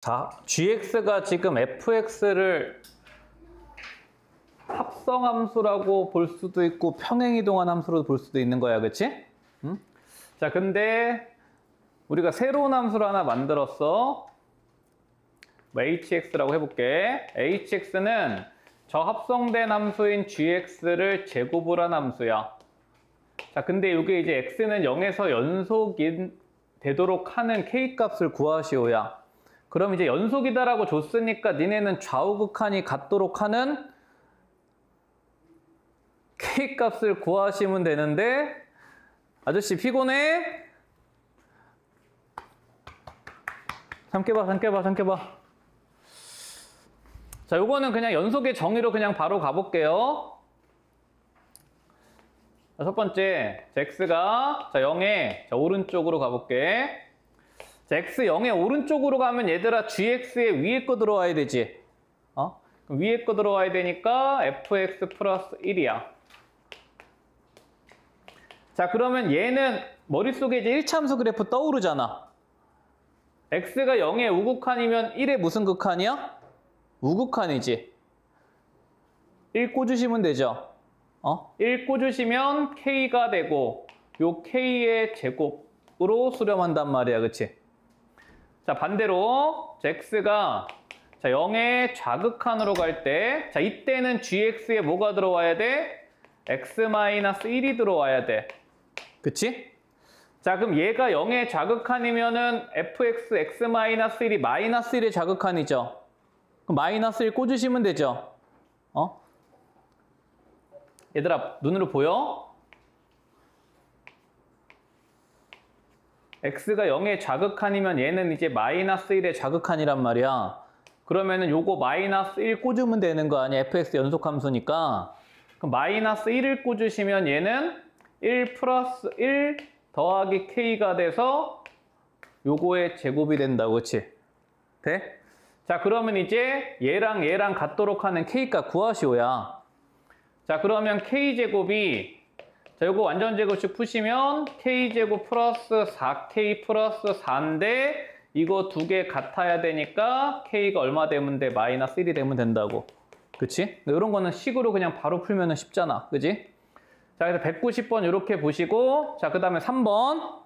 자, gx가 지금 fx를 합성함수라고 볼 수도 있고 평행이동한 함수로 볼 수도 있는 거야, 그치? 응? 자, 근데 우리가 새로운 함수를 하나 만들었어. hx라고 해볼게. hx는 저 합성된 함수인 gx를 제곱을 한 함수야. 자, 근데 이게 이제 x는 0에서 연속이 되도록 하는 k값을 구하시오야. 그럼 이제 연속이다라고 줬으니까 니네는 좌우 극한이 같도록 하는 k값을 구하시면 되는데, 아저씨 피곤해? 잠깐봐. 자, 요거는 그냥 연속의 정의로 그냥 바로 가볼게요. 자, 첫 번째, 자, x가 0에 오른쪽으로 가볼게. 자, x 0의 오른쪽으로 가면 얘들아 gx의 위에 거 들어와야 되지. 그럼 위에 거 들어와야 되니까 fx 플러스 1이야. 자, 그러면 얘는 머릿속에 이제 1참수 그래프 떠오르잖아. x가 0의 우극한이면 1의 무슨 극한이야? 우극한이지. 1 꽂으시면 되죠. 1 꽂으시면 k가 되고 요 k의 제곱으로 수렴한단 말이야. 그치? 자, 반대로 x가 0의 좌극한으로 갈 때, 자, 이때는 gx에 뭐가 들어와야 돼? x-1이 들어와야 돼. 그치? 자, 그럼 얘가 0의 좌극한이면은 fx x-1이 마이너스 1의 좌극한이죠. 그럼 마이너스 1 꽂으시면 되죠. 얘들아, 눈으로 보여? x가 0의 좌극한이면 얘는 이제 마이너스 1의 좌극한이란 말이야. 그러면은 요거 마이너스 1 꽂으면 되는 거 아니야? fx 연속함수니까. 그럼 마이너스 1을 꽂으시면 얘는 1 플러스 1 더하기 k가 돼서 요거의 제곱이 된다고, 그치? 돼? 자, 그러면 이제 얘랑 같도록 하는 k값 구하시오야. 자, 그러면 k제곱이, 자, 요거 완전 제곱식 푸시면 k제곱 플러스 4k 플러스 4인데 이거 두 개 같아야 되니까 k가 얼마 되면 돼? 마이너스 1이 되면 된다고. 그치? 이런 거는 식으로 그냥 바로 풀면 쉽잖아. 그치? 자, 그래서 190번 이렇게 보시고, 자, 그 다음에 3번.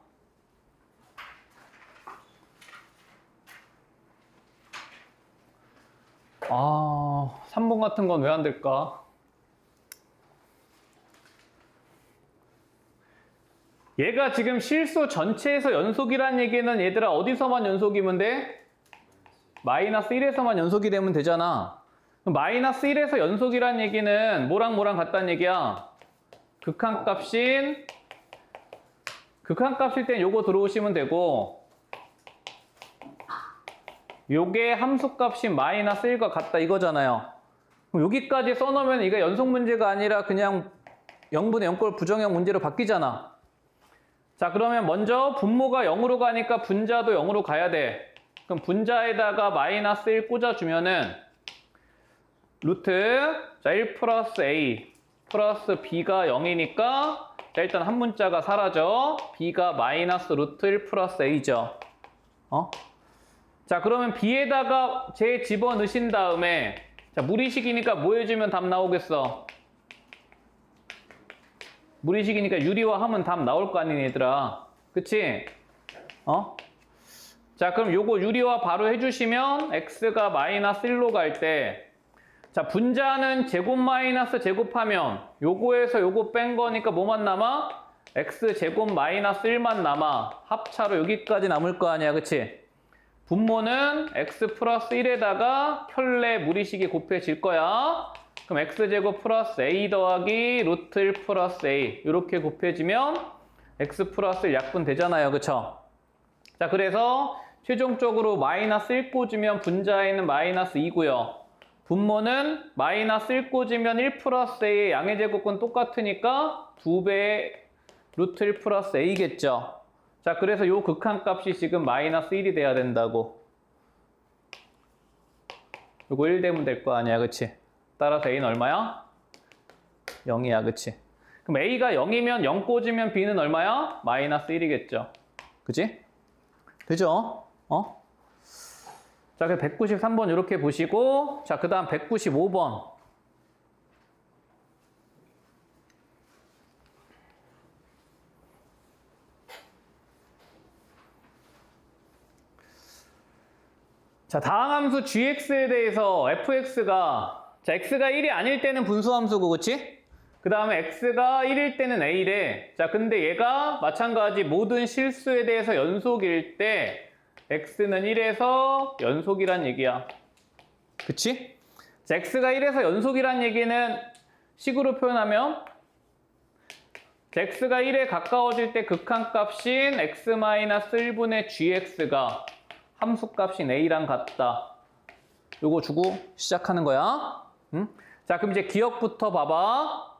아, 3번 같은 건 왜 안 될까? 얘가 지금 실수 전체에서 연속이란 얘기는 얘들아 어디서만 연속이면 돼? 마이너스 1에서만 연속이 되면 되잖아. 마이너스 1에서 연속이란 얘기는 뭐랑 같다는 얘기야? 극한값일 땐 요거 들어오시면 되고, 요게 함수값인 마이너스 1과 같다 이거잖아요. 그럼 여기까지 써놓으면 이게 연속 문제가 아니라 그냥 0분의 0꼴 부정형 문제로 바뀌잖아. 자, 그러면 먼저 분모가 0으로 가니까 분자도 0으로 가야 돼. 그럼 분자에다가 마이너스 1 꽂아주면은 루트, 자, 1 플러스 a 플러스 b가 0이니까 자, 일단 한 문자가 사라져. b가 마이너스 루트 1 플러스 a죠. 자, 그러면 b에다가 제 집어넣으신 다음에, 자, 무리식이니까 뭐 해주면 답 나오겠어? 무리식이니까 유리화하면 답 나올 거 아니니, 얘들아. 그치? 자, 그럼 요거 유리화 바로 해주시면 x가 마이너스 1로 갈 때, 자, 분자는 제곱 마이너스 제곱하면 요거에서 요거 뺀 거니까 뭐만 남아? x 제곱 마이너스 1만 남아. 합차로 여기까지 남을 거 아니야, 그치? 분모는 x 플러스 1에다가 켤레 무리식이 곱해질 거야. 그럼 x제곱 플러스 a 더하기 루트 1 플러스 a 이렇게 곱해지면 x 플러스 1 약분 되잖아요. 그쵸? 자, 그래서 최종적으로 마이너스 1 꽂으면 분자에는 마이너스 2고요. 분모는 마이너스 1 꽂으면 1 플러스 a의 양의 제곱은 똑같으니까 2배의 루트 1 플러스 a겠죠. 자, 그래서 요 극한값이 지금 마이너스 1이 돼야 된다고. 요거 1 되면 될 거 아니야, 그치? 따라서 a는 얼마야? 0이야, 그치? 그럼 a가 0이면 0 꽂으면 b는 얼마야? 마이너스 1이겠죠. 그치? 되죠? 자, 그래서 193번 이렇게 보시고, 자, 그 다음 195번. 자, 다항함수 gx에 대해서 fx가, 자, x가 1이 아닐 때는 분수함수고, 그치? 그 다음에 x가 1일 때는 a래. 자, 근데 얘가 마찬가지 모든 실수에 대해서 연속일 때 x는 1에서 연속이란 얘기야. 그치? 자, x가 1에서 연속이란 얘기는 식으로 표현하면 x가 1에 가까워질 때 극한값인 x-1분의 gx가 함수값인 a랑 같다. 요거 주고 시작하는 거야. 응? 자, 그럼 이제 기억부터 봐봐.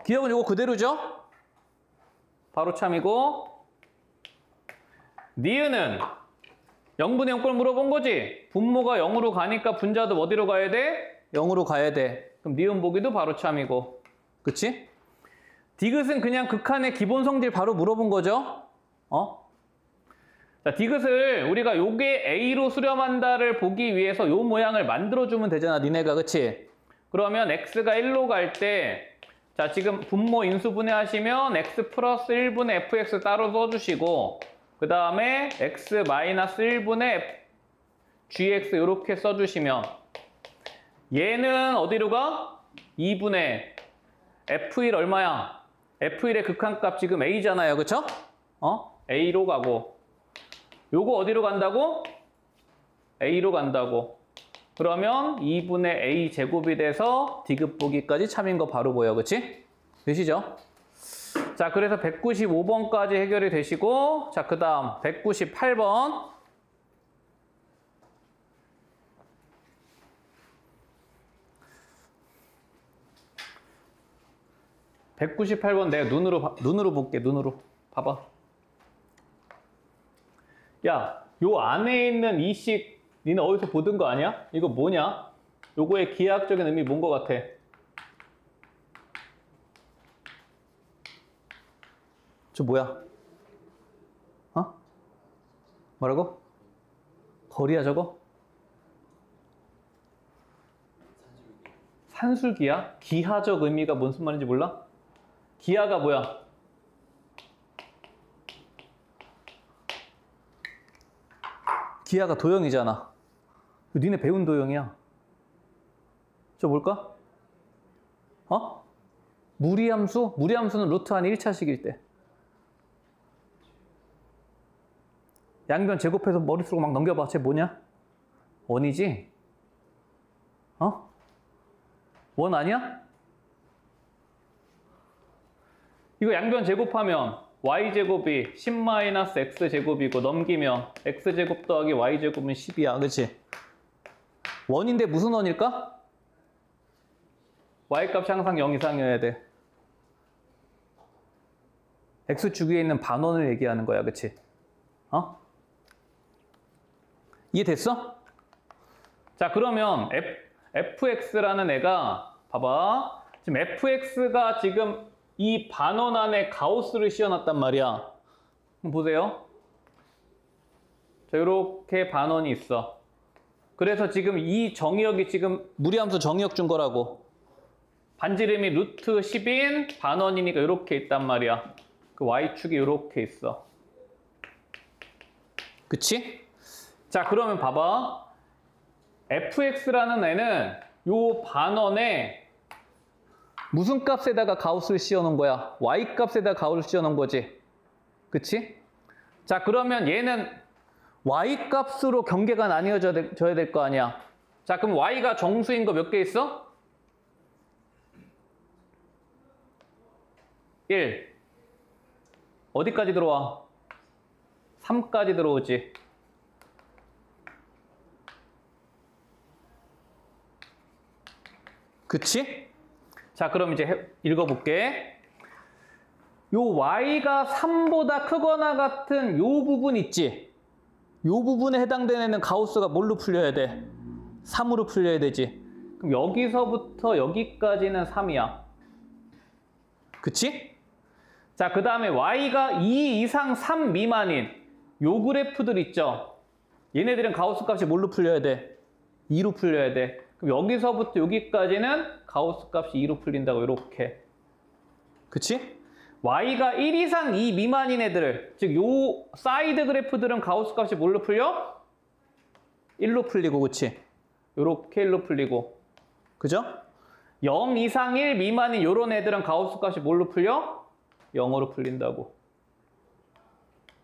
기억은 요거 그대로죠? 바로 참이고. 니은은 0분의 0꼴 물어본 거지? 분모가 0으로 가니까 분자도 어디로 가야 돼? 0으로 가야 돼. 그럼 니은 보기도 바로 참이고. 그치? 디귿은 그냥 극한의 기본 성질 바로 물어본 거죠? 자, 디귿을 우리가 요게 A로 수렴한다를 보기 위해서 요 모양을 만들어주면 되잖아, 니네가. 그치? 그러면 X가 1로 갈 때, 자, 지금 분모 인수분해 하시면 X 플러스 1분의 fx 따로 써주시고, 그 다음에 X 마이너스 1분의 gx 이렇게 써주시면, 얘는 어디로 가? 2분의 f1 얼마야? f1의 극한값 지금 a잖아요, 그쵸? a로 가고, 요거 어디로 간다고? a로 간다고. 그러면 2분의 a 제곱이 돼서 디귿 보기까지 참인 거 바로 보여, 그치? 되시죠? 자, 그래서 195번까지 해결이 되시고, 자, 그 다음 198번. 198번 내가 눈으로 볼게, 눈으로. 봐봐. 야, 요 안에 있는 이 식, 니네 어디서 보던 거 아니야? 이거 뭐냐? 요거의 기하학적인 의미 뭔 거 같아? 저 뭐야? 뭐라고? 거리야 저거? 산술기야? 기하적 의미가 무슨 말인지 몰라? 기하가 뭐야? 기하가 도형이잖아. 니네 배운 도형이야. 저 뭘까? 무리함수? 무리함수는 루트 안에 1차식일 때. 양변 제곱해서 머릿속으로 막 넘겨봐. 쟤 뭐냐? 원이지? 원 아니야? 이거 양변 제곱하면 y제곱이 10-x제곱이고 넘기면 x제곱 더하기 y제곱은 10이야. 그치? 원인데 무슨 원일까? y값이 항상 0 이상이어야 돼. x축 위에 있는 반원을 얘기하는 거야. 그치? 이해됐어? 자, 그러면 fx라는 애가 봐봐. 지금 fx가 지금 이 반원 안에 가우스를 씌워놨단 말이야. 그럼 보세요. 자, 이렇게 반원이 있어. 그래서 지금 이 정의역이 지금 무리함수 정의역 준 거라고. 반지름이 루트 10인 반원이니까 이렇게 있단 말이야. 그 y축이 이렇게 있어. 그치? 자, 그러면 봐봐. fx라는 애는 요 반원에 무슨 값에다가 가우스를 씌워놓은 거야? y값에다가 가우스를 씌워놓은 거지. 그치? 자, 그러면 얘는 y값으로 경계가 나뉘어져야 될 거 아니야. 자, 그럼 y가 정수인 거 몇 개 있어? 1. 어디까지 들어와? 3까지 들어오지. 그치? 자, 그럼 이제 읽어볼게. 요 y가 3보다 크거나 같은 요 부분 있지? 요 부분에 해당되는 애는 가우스가 뭘로 풀려야 돼? 3으로 풀려야 되지. 그럼 여기서부터 여기까지는 3이야. 그치? 자, 그 다음에 y가 2 이상 3 미만인 요 그래프들 있죠? 얘네들은 가우스 값이 뭘로 풀려야 돼? 2로 풀려야 돼. 그럼 여기서부터 여기까지는 가우스 값이 2로 풀린다고 이렇게. 그치? y가 1 이상 2 미만인 애들, 즉 요 사이드 그래프들은 가우스 값이 뭘로 풀려? 1로 풀리고, 그치? 요렇게 1로 풀리고. 그죠? 0 이상 1 미만인 요런 애들은 가우스 값이 뭘로 풀려? 0으로 풀린다고.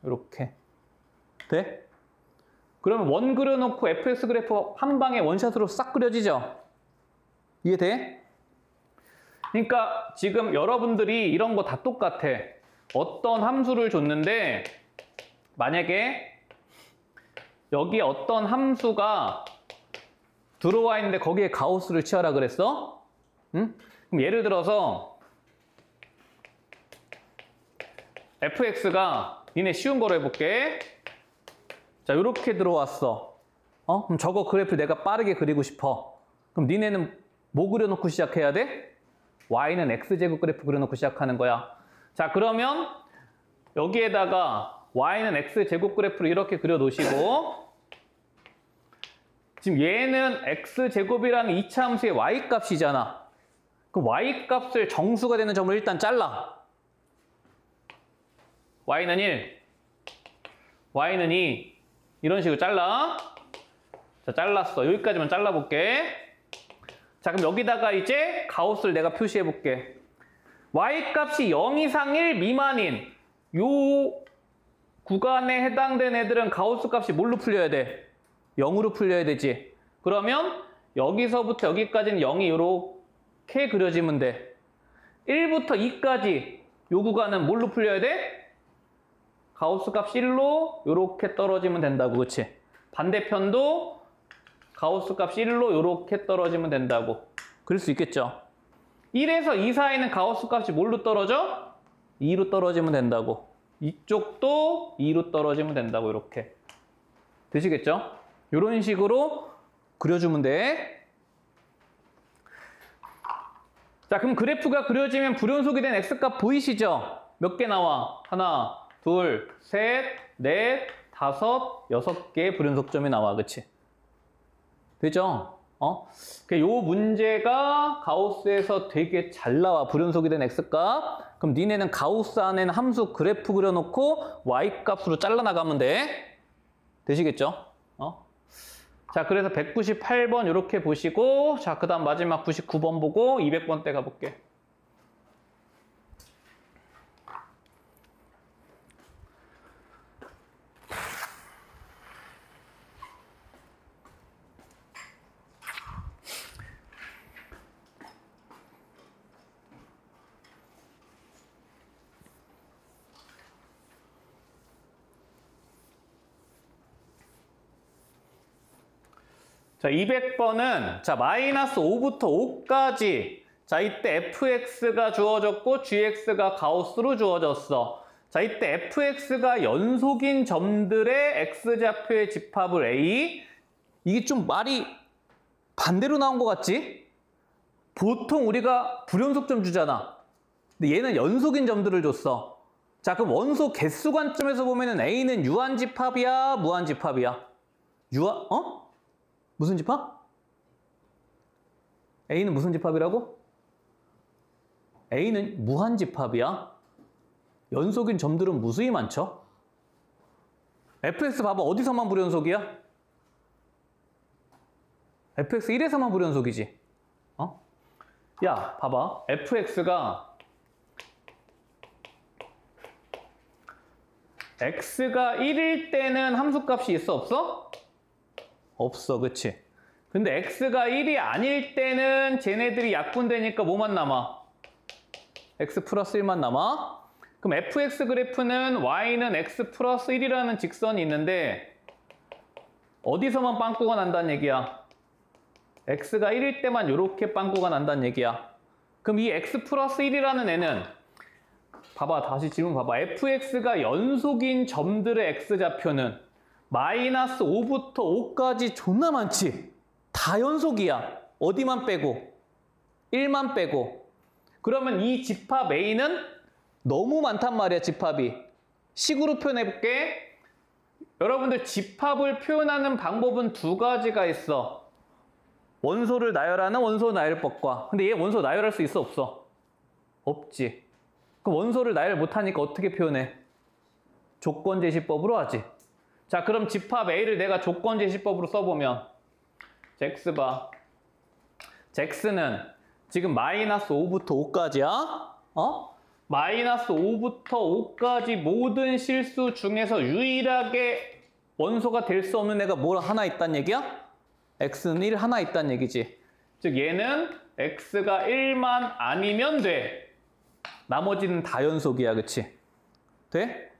요렇게. 돼? 그러면 원 그려놓고 fx 그래프 한 방에 원샷으로 싹 그려지죠? 이해돼? 그러니까 지금 여러분들이 이런 거 다 똑같아. 어떤 함수를 줬는데 만약에 여기에 어떤 함수가 들어와 있는데 거기에 가우스를 취하라 그랬어? 응? 그럼 예를 들어서 fx가 니네 쉬운 거로 해볼게. 자, 이렇게 들어왔어. 그럼 저거 그래프 내가 빠르게 그리고 싶어. 그럼 니네는 뭐 그려놓고 시작해야 돼? y는 x제곱 그래프 그려놓고 시작하는 거야. 자, 그러면 여기에다가 y는 x제곱 그래프를 이렇게 그려놓으시고 지금 얘는 x제곱이라는 2차 함수의 y값이잖아. 그럼 y값을 정수가 되는 점을 일단 잘라. y는 1, y는 2 이런 식으로 잘라. 자, 잘랐어. 여기까지만 잘라볼게. 자, 그럼 여기다가 이제 가우스를 내가 표시해볼게. y값이 0 이상 1 미만인 요 구간에 해당된 애들은 가우스 값이 뭘로 풀려야 돼? 0으로 풀려야 되지. 그러면 여기서부터 여기까지는 0이 이렇게 그려지면 돼. 1부터 2까지 요 구간은 뭘로 풀려야 돼? 가우스 값 1로 이렇게 떨어지면 된다고. 그치? 반대편도 가우스 값 1로 이렇게 떨어지면 된다고. 그럴 수 있겠죠? 1에서 2 사이는 가우스 값이 뭘로 떨어져? 2로 떨어지면 된다고. 이쪽도 2로 떨어지면 된다고. 이렇게. 되시겠죠? 이런 식으로 그려주면 돼. 자, 그럼 그래프가 그려지면 불연속이 된 x값 보이시죠? 몇 개 나와? 하나, 둘, 셋, 넷, 다섯, 6개의 불연속점이 나와. 그치? 되죠? 요 문제가 가우스에서 되게 잘 나와. 불연속이 된 x값. 그럼 니네는 가우스 안에는 함수 그래프 그려놓고 y값으로 잘라나가면 돼. 되시겠죠? 자, 그래서 198번 이렇게 보시고, 자, 그 다음 마지막 99번 보고 200번대 가볼게. 자, 200번은 자, 마이너스 5부터 5까지. 자, 이때 fx가 주어졌고 gx가 가우스로 주어졌어. 자, 이때 fx가 연속인 점들의 x좌표의 집합을 A. 이게 좀 말이 반대로 나온 것 같지? 보통 우리가 불연속점 주잖아. 근데 얘는 연속인 점들을 줬어. 자, 그럼 원소 개수 관점에서 보면은 A는 유한집합이야, 무한집합이야? 무슨 집합? A는 무슨 집합이라고? A는 무한집합이야. 연속인 점들은 무수히 많죠? fx 봐봐. 어디서만 불연속이야? fx 1에서만 불연속이지. 야, 봐봐. fx가 x가 1일 때는 함수값이 있어, 없어? 없어, 그치? 근데 x가 1이 아닐 때는 쟤네들이 약분되니까 뭐만 남아? x 플러스 1만 남아? 그럼 fx 그래프는 y는 x 플러스 1이라는 직선이 있는데 어디서만 빵꾸가 난다는 얘기야? x가 1일 때만 이렇게 빵꾸가 난다는 얘기야. 그럼 이 x 플러스 1이라는 애는 봐봐, 다시 질문 봐봐. fx가 연속인 점들의 x좌표는 마이너스 5부터 5까지 존나 많지? 다 연속이야. 어디만 빼고? 1만 빼고. 그러면 이 집합 A는 너무 많단 말이야, 집합이. 식으로 표현해볼게. 여러분들 집합을 표현하는 방법은 두 가지가 있어. 원소를 나열하는 원소 나열법과. 근데 얘 원소 나열할 수 있어, 없어? 없지. 그럼 원소를 나열 못하니까 어떻게 표현해? 조건제시법으로 하지. 자, 그럼 집합 A를 내가 조건제시법으로 써보면 X봐. X는 지금 마이너스 5부터 5까지야. 마이너스 5부터 5까지 모든 실수 중에서 유일하게 원소가 될 수 없는 애가 뭐 하나 있단 얘기야? X는 1 하나 있단 얘기지. 즉 얘는 X가 1만 아니면 돼. 나머지는 다 연속이야, 그치? 돼?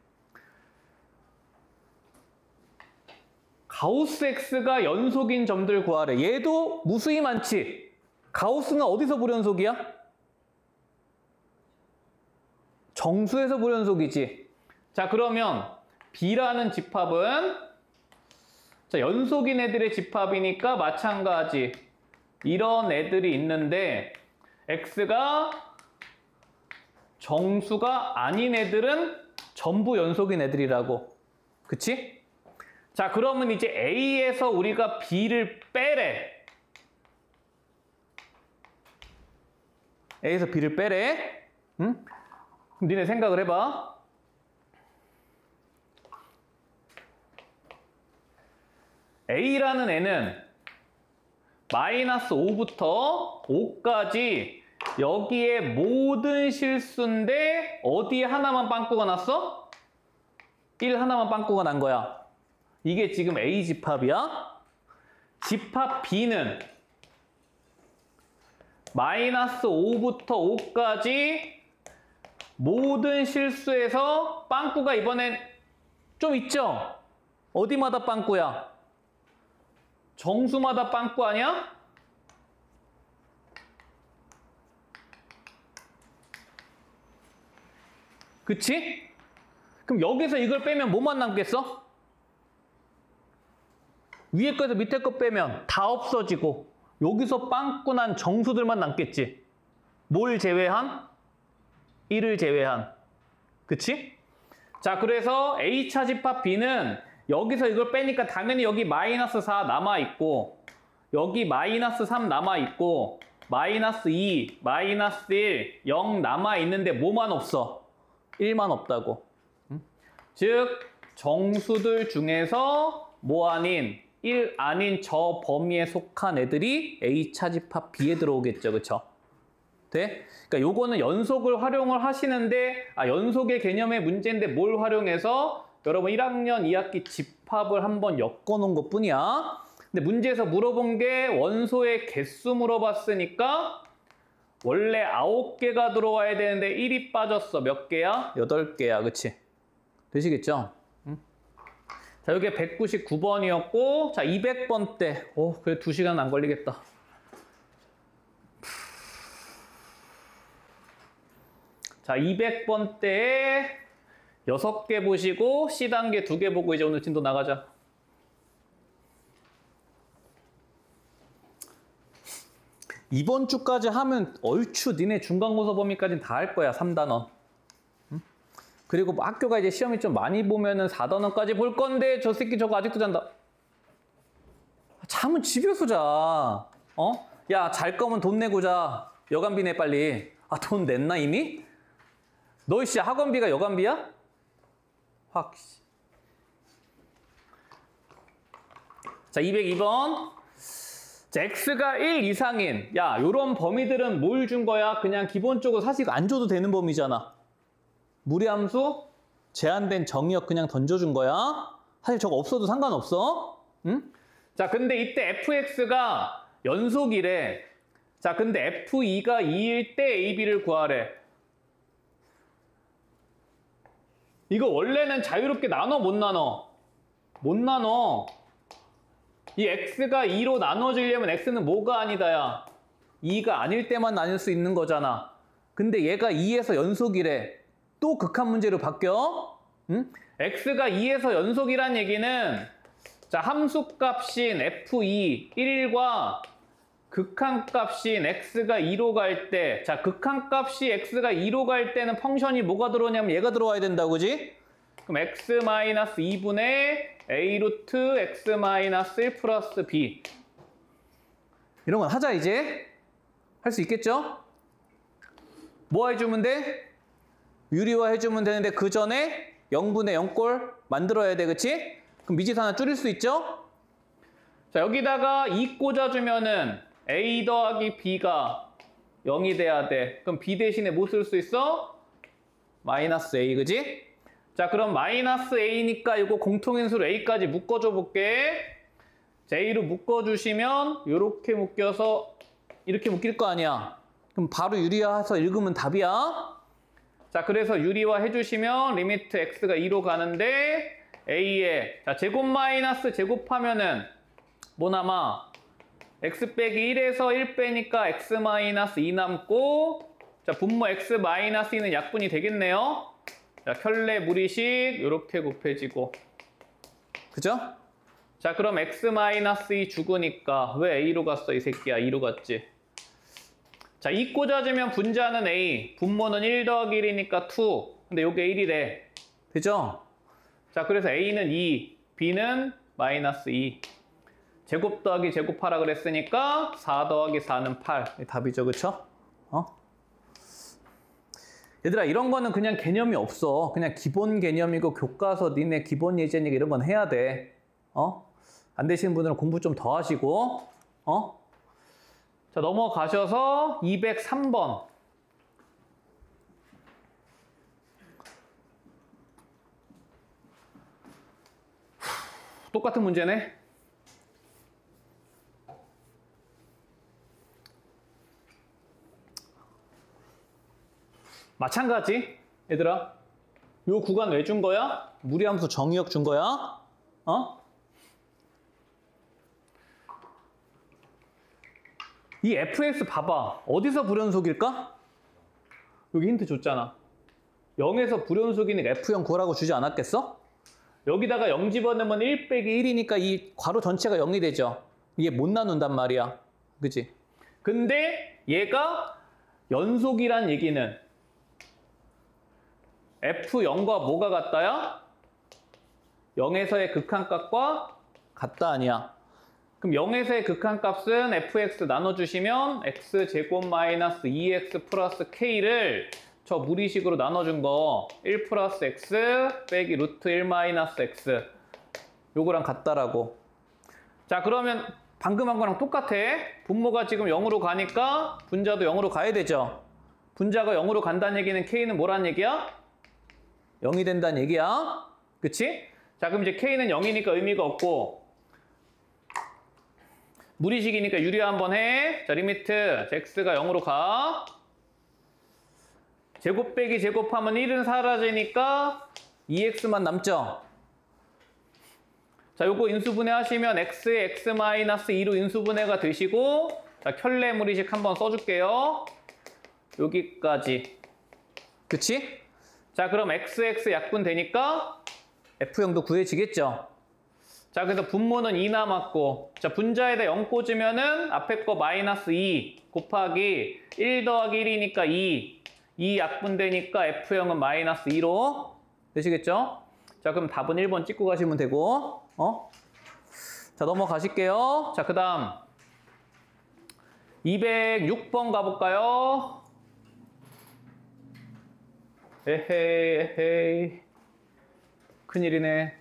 가우스 X가 연속인 점들 구하래. 얘도 무수히 많지? 가우스는 어디서 불연속이야? 정수에서 불연속이지. 자, 그러면 B라는 집합은 자, 연속인 애들의 집합이니까 마찬가지. 이런 애들이 있는데 X가 정수가 아닌 애들은 전부 연속인 애들이라고. 그치? 자, 그러면 이제 A에서 우리가 B를 빼래. A에서 B를 빼래. 응? 그럼 니네 생각을 해봐. A라는 애는 마이너스 5부터 5까지 여기에 모든 실수인데 어디에 하나만 빵꾸가 났어? 1 하나만 빵꾸가 난 거야. 이게 지금 A 집합이야. 집합 B는 마이너스 5부터 5까지 모든 실수에서 빵꾸가 이번엔 좀 있죠? 어디마다 빵꾸야? 정수마다 빵꾸 아니야? 그치? 그럼 여기서 이걸 빼면 뭐만 남겠어? 위에 거에서 밑에 거 빼면 다 없어지고 여기서 빵꾸 난 정수들만 남겠지. 뭘 제외한? 1을 제외한. 그치? 자, 그래서 A차 집합 B는 여기서 이걸 빼니까 당연히 여기 마이너스 4 남아있고 여기 마이너스 3 남아있고 마이너스 2, 마이너스 1, 0 남아있는데 뭐만 없어? 1만 없다고. 즉 정수들 중에서 뭐 아닌 1 아닌 저 범위에 속한 애들이 A차 집합 B에 들어오겠죠. 그쵸? 돼? 그러니까 요거는 연속을 활용을 하시는데 연속의 개념의 문제인데 뭘 활용해서 여러분 1학년 2학기 집합을 한번 엮어놓은 것뿐이야. 근데 문제에서 물어본 게 원소의 개수 물어봤으니까 원래 9개가 들어와야 되는데 1이 빠졌어. 몇 개야? 8개야. 그치? 되시겠죠? 응? 자, 여기 199번이었고 자, 200번 때 그래 2시간 안 걸리겠다. 자, 200번 때에 6개 보시고 C단계 2개 보고 이제 오늘 진도 나가자. 이번 주까지 하면 얼추 니네 중간고사 범위까지는 다 할 거야. 3단원. 응? 그리고 학교가 이제 시험이 좀 많이 보면은 4단원까지 볼 건데 저 새끼 저거 아직도 잔다. 잠은 집에서 자. 야, 잘 거면 돈 내고 자. 여간비 내 빨리. 돈 냈나 이미? 너 씨 학원비가 여간비야? 확. 자, 202번. 자, X가 1 이상인. 야, 요런 범위들은 뭘 준 거야? 그냥 기본적으로 사실 안 줘도 되는 범위잖아. 무리함수, 제한된 정의역 그냥 던져준 거야. 사실 저거 없어도 상관없어. 응? 자, 근데 이때 fx가 연속이래. 자, 근데 f2가 2일 때 ab를 구하래. 이거 원래는 자유롭게 나눠 못 나눠? 못 나눠. 이 x가 2로 나눠지려면 x는 뭐가 아니다야? 2가 아닐 때만 나눌 수 있는 거잖아. 근데 얘가 2에서 연속이래. 또 극한 문제로 바뀌어? 응? x가 2에서 연속이란 얘기는 자, 함수값인 f2, 1과 극한값인 x가 2로 갈 때, 자, 극한값이 x가 2로 갈 때는 펑션이 뭐가 들어오냐면 얘가 들어와야 된다고, 그지? 그럼 x-2분의 a 루트 x-1 플러스 b. 이런 건 하자 이제. 할 수 있겠죠? 뭐 해주면 돼? 유리화 해주면 되는데 그 전에 0분의 0꼴 만들어야 돼, 그치? 그럼 미지수 하나 줄일 수 있죠? 자, 여기다가 2 꽂아주면은 a 더하기 b가 0이 돼야 돼. 그럼 b 대신에 뭐 쓸 수 있어? 마이너스 a, 그지? 자, 그럼 마이너스 a니까 이거 공통인수로 a까지 묶어줘 볼게. j로 묶어주시면 이렇게 묶여서 이렇게 묶일 거 아니야. 그럼 바로 유리화해서 읽으면 답이야. 자, 그래서 유리화 해주시면 리미트 x가 2로 가는데 a에 자 제곱 마이너스 제곱하면은 뭐 남아? x 빼기 1에서 1 빼니까 x 마이너스 2 남고 자 분모 x 마이너스 2는 약분이 되겠네요. 자 켤레 무리식 이렇게 곱해지고 그죠? 자 그럼 x 마이너스 2 죽으니까 왜 a로 갔어 이 새끼야? 2로 갔지. 자 2 꽂아주면 분자는 a 분모는 1 더하기 1이니까 2 근데 요게 1이래 되죠? 자 그래서 a는 2 b는 마이너스 2 제곱 더하기 제곱하라 그랬으니까 4 더하기 4는 8 답이죠 그쵸? 얘들아 이런 거는 그냥 개념이 없어. 그냥 기본 개념이고 교과서 니네 기본 예제니까 이런 건 해야 돼. 안 되시는 분들은 공부 좀 더 하시고 자 넘어가셔서 203번 똑같은 문제네. 마찬가지 얘들아 요 구간 왜 준 거야? 무리함수 정의역 준 거야? 이 fx 봐봐. 어디서 불연속일까? 여기 힌트 줬잖아. 0에서 불연속이니까 f형 구하라고 주지 않았겠어? 여기다가 0 집어넣으면 1 빼기 1이니까 이 괄호 전체가 0이 되죠. 이게 못 나눈단 말이야. 그치? 근데 얘가 연속이란 얘기는 f0과 뭐가 같다야? 0에서의 극한값과 같다 아니야. 그럼 0에서의 극한값은 fx 나눠주시면 x제곱 마이너스 2x 플러스 k를 저 무리식으로 나눠준 거 1 플러스 x 빼기 루트 1 마이너스 x 요거랑 같다라고. 자 그러면 방금 한 거랑 똑같아. 분모가 지금 0으로 가니까 분자도 0으로 가야 되죠. 분자가 0으로 간다는 얘기는 k는 뭐란 얘기야? 0이 된다는 얘기야. 그치? 자 그럼 이제 k는 0이니까 의미가 없고 무리식이니까 유리화 한번 해. 자 리미트 x가 0으로 가. 제곱 빼기 제곱하면 1은 사라지니까 2x만 남죠. 자 요거 인수분해 하시면 x에 x-2로 인수분해가 되시고 자 켤레 무리식 한번 써줄게요. 여기까지. 그치? 자 그럼 xx 약분 되니까 f형도 구해지겠죠. 자 그래서 분모는 2 남았고 자 분자에다 0 꽂으면은 앞에 거 마이너스 2 곱하기 1 더하기 1이니까 2 약분되니까 f형은 마이너스 2로 되시겠죠? 자 그럼 답은 1번 찍고 가시면 되고 자 넘어가실게요. 자 그 다음 206번 가볼까요? 에헤이 큰일이네.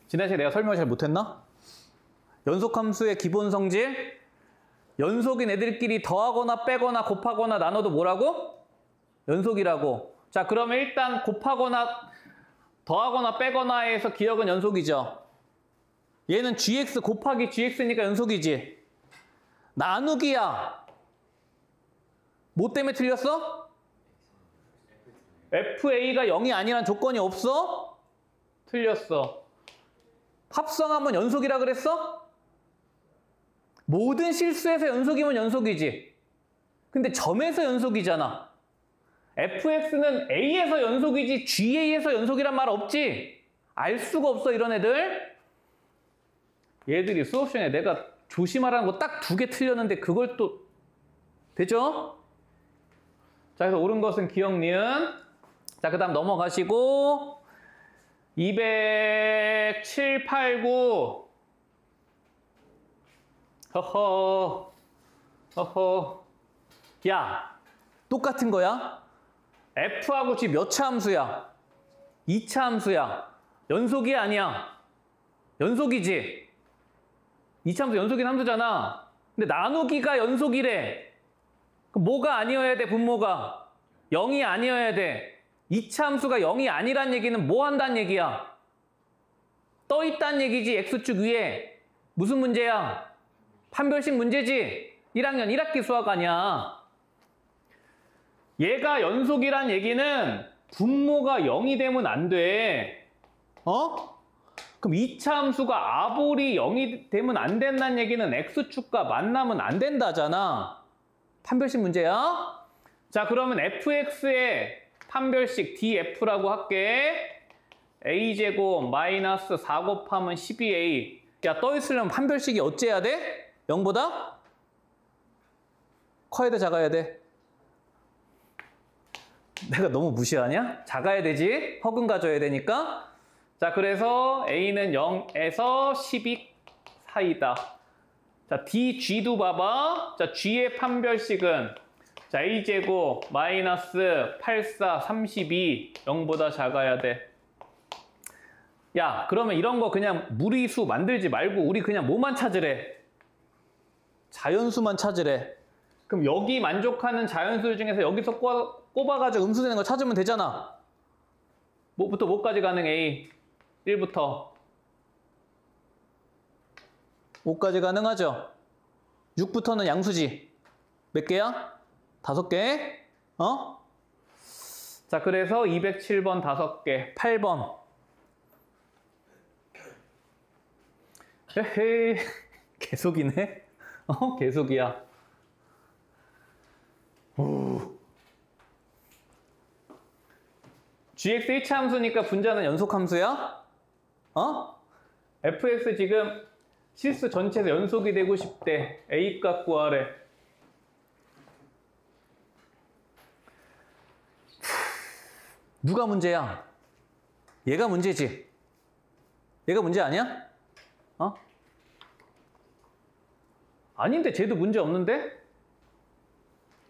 지난 시간에 내가 설명을 잘 못했나? 연속함수의 기본 성질 연속인 애들끼리 더하거나 빼거나 곱하거나 나눠도 뭐라고? 연속이라고. 자 그러면 일단 곱하거나 더하거나 빼거나 해서 기억은 연속이죠. 얘는 gx 곱하기 gx니까 연속이지. 나누기야. 뭐 때문에 틀렸어? FA가 0이 아니란 조건이 없어? 틀렸어. 합성하면 연속이라 그랬어? 모든 실수에서 연속이면 연속이지. 근데 점에서 연속이잖아. fx는 a에서 연속이지 ga에서 연속이란 말 없지? 알 수가 없어 이런 애들. 얘들이 수업 시간에 내가 조심하라는 거 딱 2개 틀렸는데 그걸 또 되죠? 자 그래서 옳은 것은 기억 니은 자, 그 다음 넘어가시고 207, 8, 9 허허 야, 똑같은 거야. F하고 G 몇 차 함수야? 2차 함수야. 연속이 아니야. 연속이지. 2차 함수 연속인 함수잖아. 근데 나누기가 연속이래. 그럼 뭐가 아니어야 돼, 분모가? 0이 아니어야 돼. 2차 함수가 0이 아니란 얘기는 뭐 한다는 얘기야? 떠 있다는 얘기지, X축 위에. 무슨 문제야? 판별식 문제지. 1학년 1학기 수학 아니야. 얘가 연속이란 얘기는 분모가 0이 되면 안 돼. 그럼 2차 함수가 아볼이 0이 되면 안 된다는 얘기는 X축과 만나면 안 된다잖아. 판별식 문제야. 자, 그러면 fx의 판별식 df라고 할게. a제곱 마이너스 4 곱하면 12a. 야, 떠 있으려면 판별식이 어째야 돼? 0보다? 커야 돼, 작아야 돼? 내가 너무 무시하냐? 작아야 되지. 허근 가져야 되니까. 자, 그래서 a는 0에서 12 사이다. 자, dg도 봐봐. 자, g의 판별식은 자, a제곱 마이너스 84, 32 0보다 작아야 돼. 야, 그러면 이런 거 그냥 무리수 만들지 말고 우리 그냥 뭐만 찾으래? 자연수만 찾으래. 그럼 여기 만족하는 자연수 중에서 여기서 꼽아가지고 음수되는 거 찾으면 되잖아. 뭐부터 뭐까지 가능? A 1부터 5까지 가능하죠? 6부터는 양수지. 몇 개야? 5개. 자, 그래서 207번 5개. 8번. 헤헤. 계속이네. 계속이야. gx 1차 함수니까 분자는 연속 함수야? fx 지금 실수 전체에서 연속이 되고 싶대. a값 구하래. 누가 문제야? 얘가 문제지. 얘가 문제 아니야? 아닌데 쟤도 문제 없는데?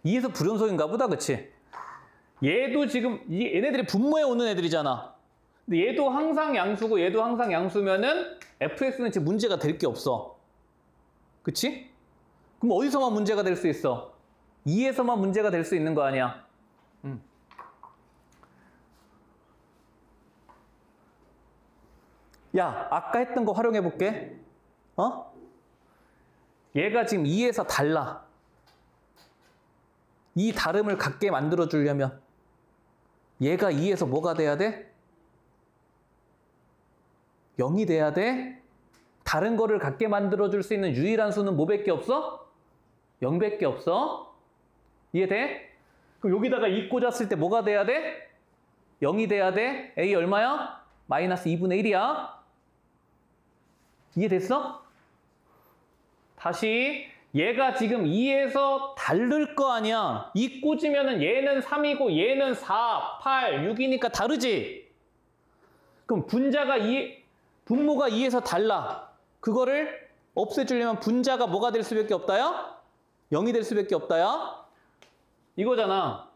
2에서 불연속인가 보다, 그치? 얘도 지금 얘네들이 분모에 오는 애들이잖아. 근데 얘도 항상 양수고 얘도 항상 양수면은 fx는 지금 문제가 될 게 없어. 그치? 그럼 어디서만 문제가 될 수 있어? 2에서만 문제가 될 수 있는 거 아니야? 야, 아까 했던 거 활용해 볼게. 얘가 지금 2에서 달라. 이 다름을 갖게 만들어 주려면 얘가 2에서 뭐가 돼야 돼? 0이 돼야 돼? 다른 거를 갖게 만들어 줄 수 있는 유일한 수는 뭐밖에 없어? 0밖에 없어. 이해돼? 그럼 여기다가 2 꽂았을 때 뭐가 돼야 돼? 0이 돼야 돼. A 얼마야? 마이너스 2분의 1이야. 이해됐어? 다시 얘가 지금 2에서 다를 거 아니야. 2 꽂으면은 얘는 3이고 얘는 4, 8, 6이니까 다르지? 그럼 분모가 2에서 달라. 그거를 없애주려면 분자가 뭐가 될 수밖에 없다야? 0이 될 수밖에 없다야? 이거잖아.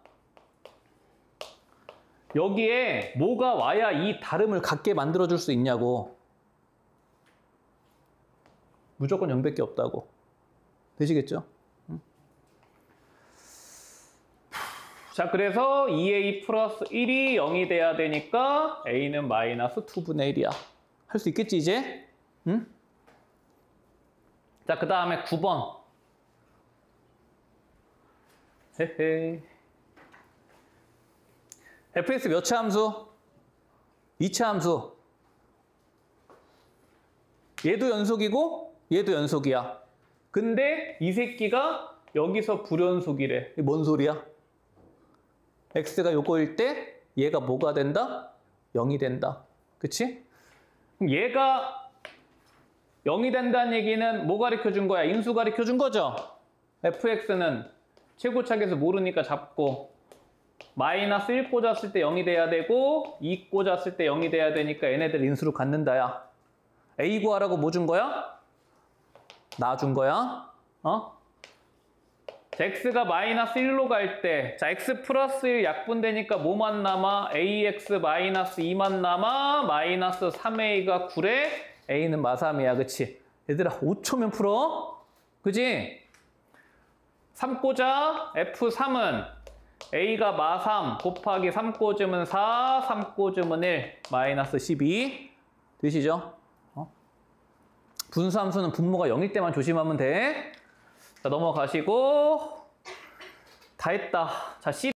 여기에 뭐가 와야 이 다름을 갖게 만들어줄 수 있냐고. 무조건 0밖에 없다고. 되시겠죠? 자, 그래서 2a 플러스 1이 0이 돼야 되니까 a는 마이너스 2분의 1이야. 할 수 있겠지, 이제? 응? 자, 그 다음에 9번. 헤헤. fx 몇 차 함수? 2차 함수. 얘도 연속이고 얘도 연속이야. 근데 이 새끼가 여기서 불연속이래. 이게 뭔 소리야? x가 요거일 때 얘가 뭐가 된다? 0이 된다. 그치? 그럼 얘가 0이 된다는 얘기는 뭐 가르쳐준 거야? 인수 가르쳐준 거죠? fx는 최고차계에서 모르니까 잡고 마이너스 1 꽂았을 때 0이 돼야 되고 2 꽂았을 때 0이 돼야 되니까 얘네들 인수로 갖는다 야. A 구하라고 뭐 준 거야? 나 준 거야? 어? 자, x가 마이너스 1로 갈 때, 자, x 플러스 1 약분되니까 뭐만 남아? ax 마이너스 2만 남아, 마이너스 3a가 9래, a는 마3이야, 그치? 얘들아, 5초면 풀어? 그지? 3 꽂아, f3은 a가 마3 곱하기 3 꽂으면 4, 3 꽂으면 1, 마이너스 12. 되시죠? 분수함수는 분모가 0일 때만 조심하면 돼. 자, 넘어가시고 다 했다. 자, C